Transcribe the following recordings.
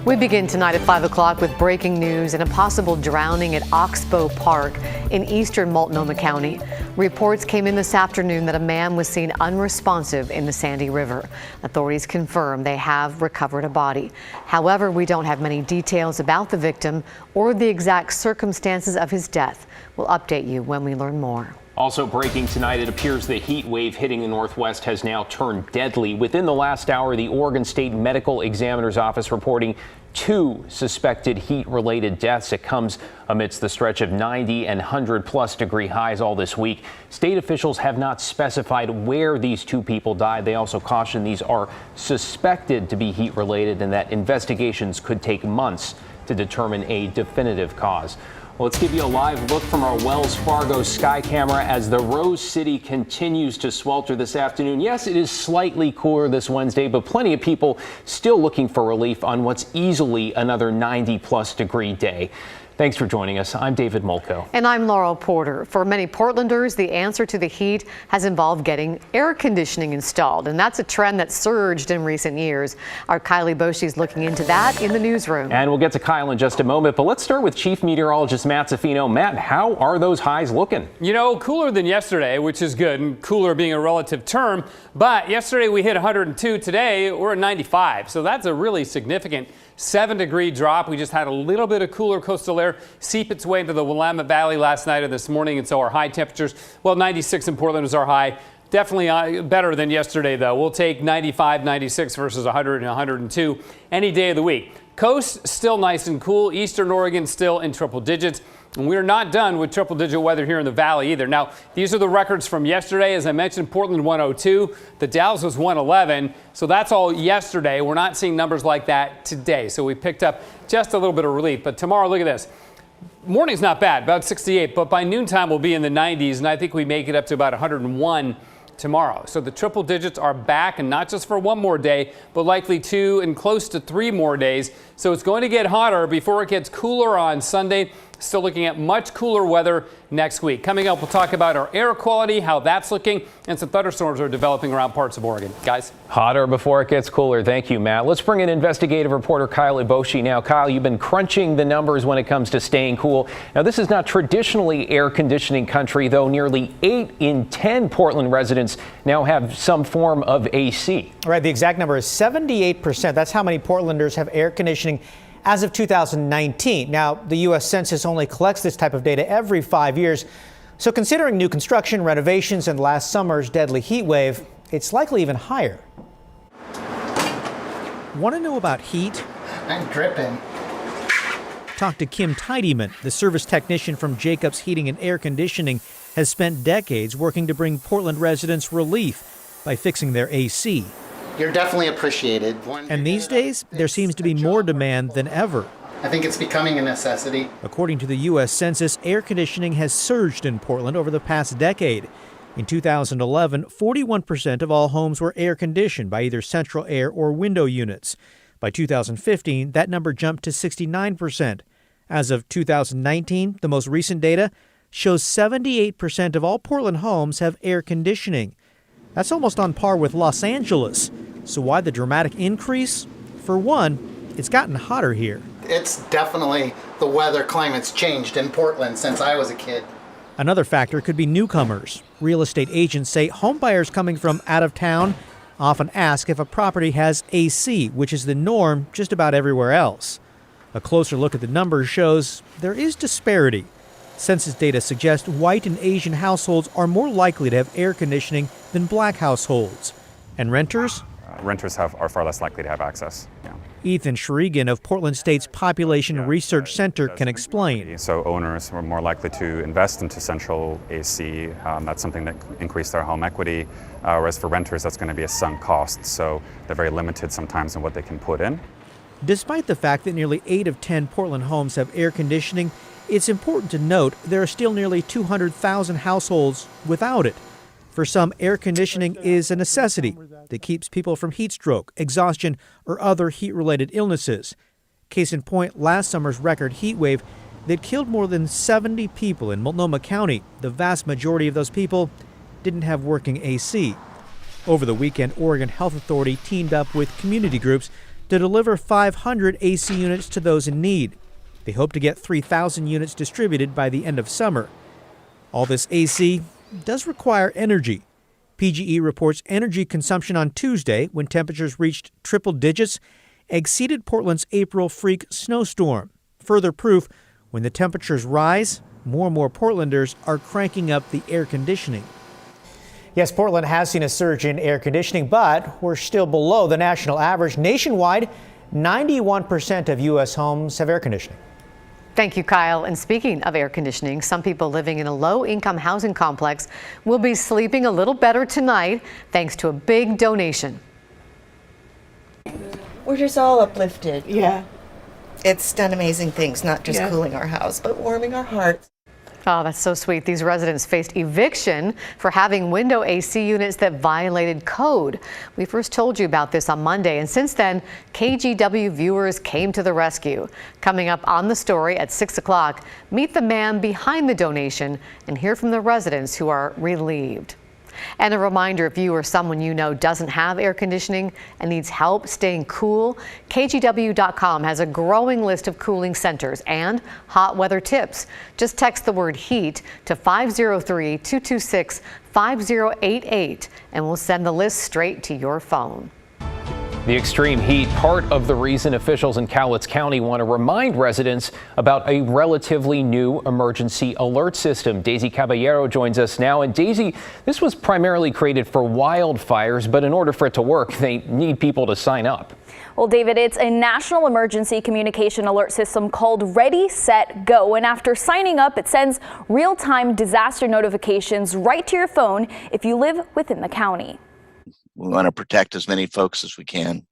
We begin tonight at 5 o'clock with breaking news and a possible drowning at Oxbow Park in eastern Multnomah County. Reports came in this afternoon that a man was seen unresponsive in the Sandy River. Authorities confirm they have recovered a body. However, we don't have many details about the victim or the exact circumstances of his death. We'll update you when we learn more. Also breaking tonight, it appears the heat wave hitting the Northwest has now turned deadly. Within the last hour, the Oregon State Medical Examiner's Office reporting 2 suspected heat-related deaths. It comes amidst the stretch of 90 and 100-plus degree highs all this week. State officials have not specified where these 2 people died. They also caution these are suspected to be heat-related and that investigations could take months to determine a definitive cause. Well, let's give you a live look from our Wells Fargo sky camera as the Rose City continues to swelter this afternoon. Yes, it is slightly cooler this Wednesday, but plenty of people still looking for relief on what's easily another 90-plus degree day. Thanks for joining us. I'm David Molko. And I'm Laurel Porter. For many Portlanders, the answer to the heat has involved getting air conditioning installed, and that's a trend that surged in recent years. Our Kylie Boshi is looking into that in the newsroom. And we'll get to Kyle in just a moment, but let's start with Chief Meteorologist Matt Zaffino. Matt, how are those highs looking? You know, cooler than yesterday, which is good, and cooler being a relative term, but yesterday we hit 102. Today we're at 95, so that's a really significant 7-degree drop. We just had a little bit of cooler coastal air seep its way into the Willamette Valley last night and this morning, and so our high temperatures, well, 96 in Portland is our high. Definitely better than yesterday, though. We'll take 95, 96 versus 100 and 102 any day of the week. Coast still nice and cool. Eastern Oregon still in triple digits. And we're not done with triple-digit weather here in the valley either. Now, these are the records from yesterday. As I mentioned, Portland 102. The Dalles was 111. So that's all yesterday. We're not seeing numbers like that today. So we picked up just a little bit of relief. But tomorrow, look at this. Morning's not bad, about 68. But by noontime, we'll be in the 90s. And I think we make it up to about 101 tomorrow. So the triple digits are back, and not just for one more day, but likely 2 and close to 3 more days. So it's going to get hotter before it gets cooler on Sunday. Still looking at much cooler weather next week. Coming up, we'll talk about our air quality, how that's looking, and some thunderstorms are developing around parts of Oregon. Guys? Hotter before it gets cooler. Thank you, Matt. Let's bring in investigative reporter Kyle Boshi now. Kyle, you've been crunching the numbers when it comes to staying cool. Now, this is not traditionally air conditioning country, though nearly 8 in 10 Portland residents now have some form of AC. Right, the exact number is 78%. That's how many Portlanders have air conditioning as of 2019. Now, the U.S. Census only collects this type of data every 5 years. So considering new construction, renovations, and last summer's deadly heat wave, it's likely even higher. Want to know about heat? I'm dripping. Talk to Kim Tidyman, the service technician from Jacobs Heating and Air Conditioning, has spent decades working to bring Portland residents relief by fixing their AC. You're definitely appreciated. And these days, there seems to be more demand than ever. I think it's becoming a necessity. According to the U.S. Census, air conditioning has surged in Portland over the past decade. In 2011, 41% of all homes were air conditioned by either central air or window units. By 2015, that number jumped to 69%. As of 2019, the most recent data shows 78% of all Portland homes have air conditioning. That's almost on par with Los Angeles. So why the dramatic increase? For one, it's gotten hotter here. It's definitely the weather climate's changed in Portland since I was a kid. Another factor could be newcomers. Real estate agents say homebuyers coming from out of town often ask if a property has AC, which is the norm just about everywhere else. A closer look at the numbers shows there is disparity. Census data suggests white and Asian households are more likely to have air conditioning than black households. And renters? Renters are far less likely to have access. Yeah. Ethan Shurigan of Portland State's Population Research Center can explain. So owners are more likely to invest into central AC. That's something that increased their home equity. Whereas for renters, that's going to be a sunk cost. So they're very limited sometimes in what they can put in. Despite the fact that nearly 8 of 10 Portland homes have air conditioning, it's important to note there are still nearly 200,000 households without it. For some, air conditioning is a necessity that keeps people from heat stroke, exhaustion, or other heat-related illnesses. Case in point, last summer's record heat wave that killed more than 70 people in Multnomah County. The vast majority of those people didn't have working AC. Over the weekend, Oregon Health Authority teamed up with community groups to deliver 500 AC units to those in need. They hope to get 3,000 units distributed by the end of summer. All this AC does require energy. PGE reports energy consumption on Tuesday, when temperatures reached triple digits, exceeded Portland's April freak snowstorm. Further proof, when the temperatures rise, more and more Portlanders are cranking up the air conditioning. Yes, Portland has seen a surge in air conditioning, but we're still below the national average. Nationwide, 91% of U.S. homes have air conditioning. Thank you, Kyle. And speaking of air conditioning, some people living in a low-income housing complex will be sleeping a little better tonight thanks to a big donation. We're just all uplifted. Yeah. It's done amazing things, not just Yeah. cooling our house, but warming our hearts. Oh, that's so sweet. These residents faced eviction for having window AC units that violated code. We first told you about this on Monday, and since then, KGW viewers came to the rescue. Coming up on the story at 6 o'clock, meet the man behind the donation and hear from the residents who are relieved. And a reminder, if you or someone you know doesn't have air conditioning and needs help staying cool, KGW.com has a growing list of cooling centers and hot weather tips. Just text the word HEAT to 503-226-5088 and we'll send the list straight to your phone. The extreme heat, part of the reason officials in Cowlitz County want to remind residents about a relatively new emergency alert system. Daisy Caballero joins us now. And Daisy, this was primarily created for wildfires, but in order for it to work, they need people to sign up. Well, David, it's a national emergency communication alert system called Ready, Set, Go. And after signing up, it sends real-time disaster notifications right to your phone if you live within the county. We want to protect as many folks as we can,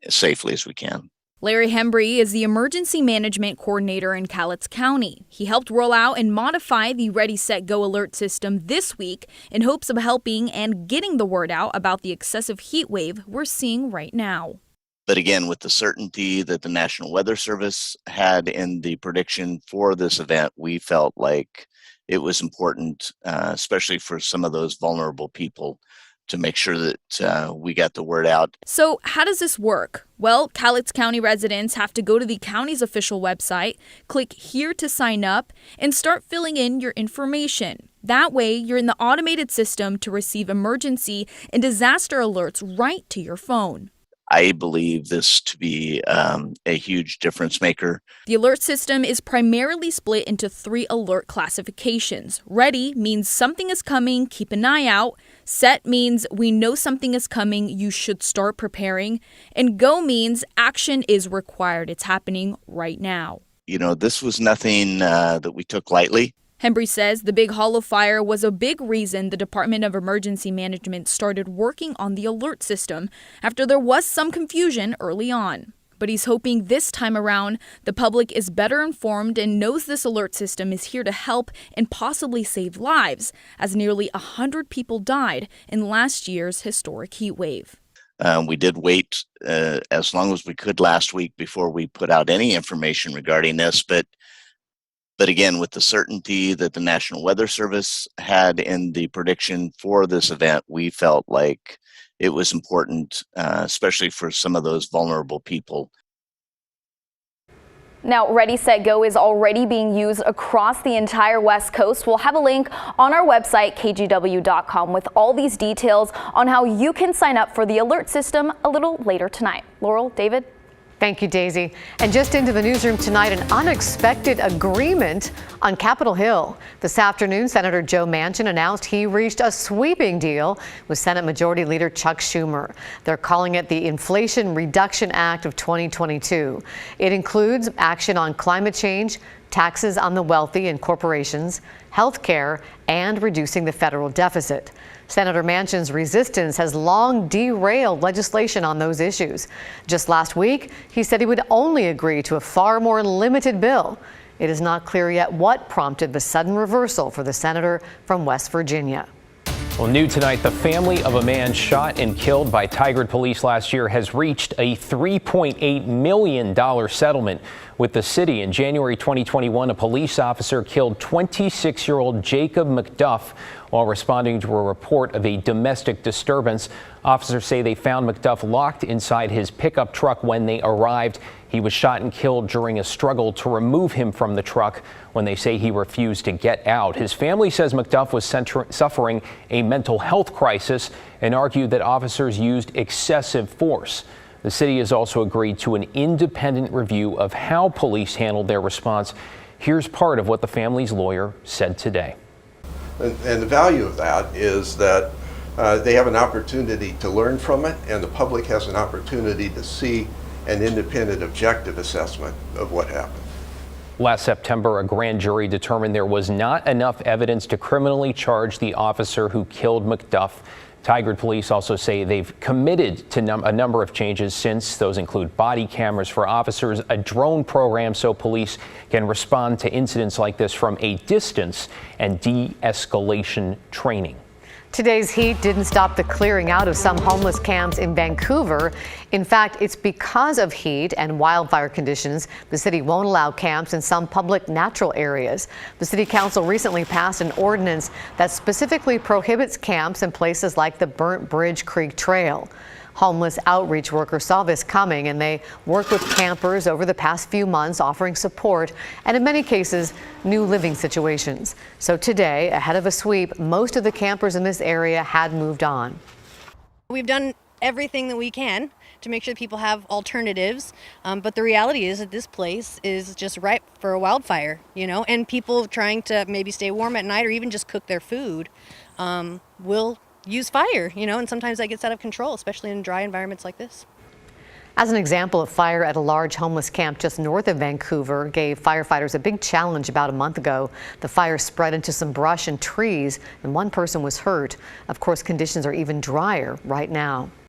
as safely as we can. Larry Hembry is the emergency management coordinator in Cowlitz County. He helped roll out and modify the Ready, Set, Go alert system this week in hopes of helping and getting the word out about the excessive heat wave we're seeing right now. But again, with the certainty that the National Weather Service had in the prediction for this event, we felt like it was important, especially for some of those vulnerable people, to make sure that we got the word out. So how does this work? Well, Cowlitz County residents have to go to the county's official website, click here to sign up, and start filling in your information. That way, you're in the automated system to receive emergency and disaster alerts right to your phone. I believe this to be a huge difference maker. The alert system is primarily split into 3 alert classifications. Ready means something is coming, keep an eye out. Set means we know something is coming, you should start preparing. And go means action is required. It's happening right now. You know, this was nothing that we took lightly. Hembry says the Big Hollow fire was a big reason the Department of Emergency Management started working on the alert system after there was some confusion early on. But he's hoping this time around the public is better informed and knows this alert system is here to help and possibly save lives, as nearly 100 people died in last year's historic heat wave. We did wait as long as we could last week before we put out any information regarding this, but again, with the certainty that the National Weather Service had in the prediction for this event, we felt like it was important, especially for some of those vulnerable people. Now, Ready, Set, Go is already being used across the entire West Coast. We'll have a link on our website, KGW.com, with all these details on how you can sign up for the alert system a little later tonight. Laurel, David? Thank you, Daisy. And just into the newsroom tonight, an unexpected agreement on Capitol Hill. This afternoon, Senator Joe Manchin announced he reached a sweeping deal with Senate Majority Leader Chuck Schumer. They're calling it the Inflation Reduction Act of 2022. It includes action on climate change, taxes on the wealthy and corporations, health care, and reducing the federal deficit. Senator Manchin's resistance has long derailed legislation on those issues. Just last week, he said he would only agree to a far more limited bill. It is not clear yet what prompted the sudden reversal for the senator from West Virginia. Well, new tonight, the family of a man shot and killed by Tigard police last year has reached a $3.8 million settlement with the city. In January 2021, a police officer killed 26-year-old Jacob Mcduff while responding to a report of a domestic disturbance. Officers say they found Mcduff locked inside his pickup truck when they arrived. He was shot and killed during a struggle to remove him from the truck when they say he refused to get out. His family says Mcduff was suffering a mental health crisis and argued that officers used excessive force. The city has also agreed to an independent review of how police handled their response. Here's part of what the family's lawyer said today. And the value of that is that they have an opportunity to learn from it, and the public has an opportunity to see an independent, objective assessment of what happened. Last September, a grand jury determined there was not enough evidence to criminally charge the officer who killed Mcduff. Tigard police also say they've committed to a number of changes since. Those include body cameras for officers, a drone program so police can respond to incidents like this from a distance, and de-escalation training. Today's heat didn't stop the clearing out of some homeless camps in Vancouver. In fact, it's because of heat and wildfire conditions the city won't allow camps in some public natural areas. The city council recently passed an ordinance that specifically prohibits camps in places like the Burnt Bridge Creek Trail. Homeless outreach workers saw this coming, and they worked with campers over the past few months, offering support and, in many cases, new living situations. So today, ahead of a sweep, most of the campers in this area had moved on. We've done everything that we can to make sure that people have alternatives, but the reality is that this place is just ripe for a wildfire, and people trying to maybe stay warm at night or even just cook their food will use fire, and sometimes that gets out of control, especially in dry environments like this. As an example, a fire at a large homeless camp just north of Vancouver gave firefighters a big challenge about a month ago. The fire spread into some brush and trees, and one person was hurt. Of course, conditions are even drier right now.